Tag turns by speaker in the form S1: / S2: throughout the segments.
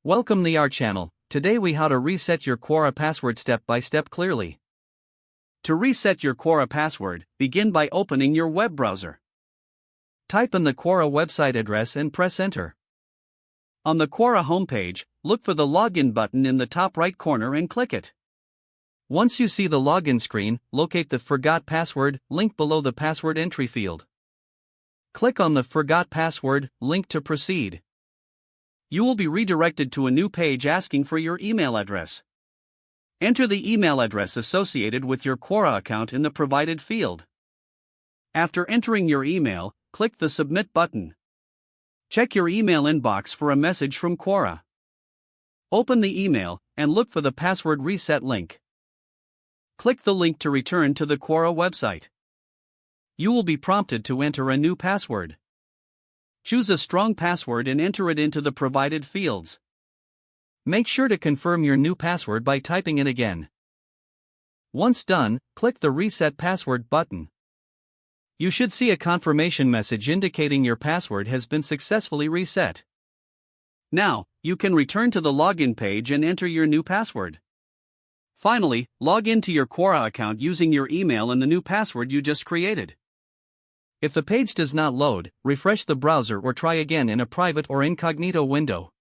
S1: Welcome to our channel. Today we how to reset your Quora password step by step clearly. To reset your Quora password, begin by opening your web browser. Type in the Quora website address and press enter. On the Quora homepage, look for the login button in the top right corner and click it. Once you see the login screen, locate the Forgot Password link below the password entry field. Click on the Forgot Password link to proceed. You will be redirected to a new page asking for your email address. Enter the email address associated with your Quora account in the provided field. After entering your email, click the Submit button. Check your email inbox for a message from Quora. Open the email and look for the password reset link. Click the link to return to the Quora website. You will be prompted to enter a new password. Choose a strong password and enter it into the provided fields. Make sure to confirm your new password by typing it again. Once done, click the Reset Password button. You should see a confirmation message indicating your password has been successfully reset. Now, you can return to the login page and enter your new password. Finally, log into your Quora account using your email and the new password you just created. If the page does not load, refresh the browser or try again in a private or incognito window.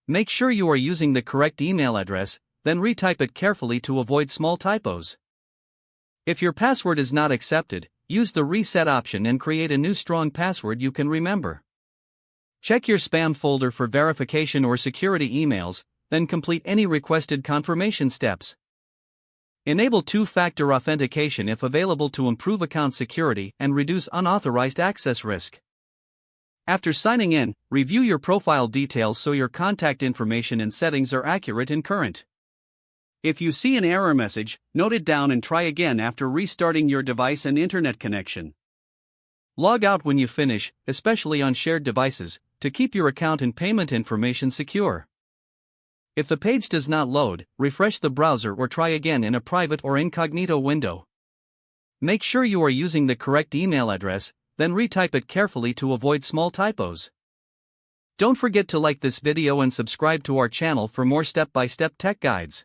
S1: Make sure you are using the correct email address, then retype it carefully to avoid small typos. If your password is not accepted, use the reset option and create a new strong password you can remember. Check your spam folder for verification or security emails, then complete any requested confirmation steps. Enable two-factor authentication if available to improve account security and reduce unauthorized access risk. After signing in, review your profile details so your contact information and settings are accurate and current. If you see an error message, note it down and try again after restarting your device and internet connection. Log out when you finish, especially on shared devices, to keep your account and payment information secure. If the page does not load, refresh the browser or try again in a private or incognito window. Make sure you are using the correct email address, then retype it carefully to avoid small typos. Don't forget to like this video and subscribe to our channel for more step-by-step tech guides.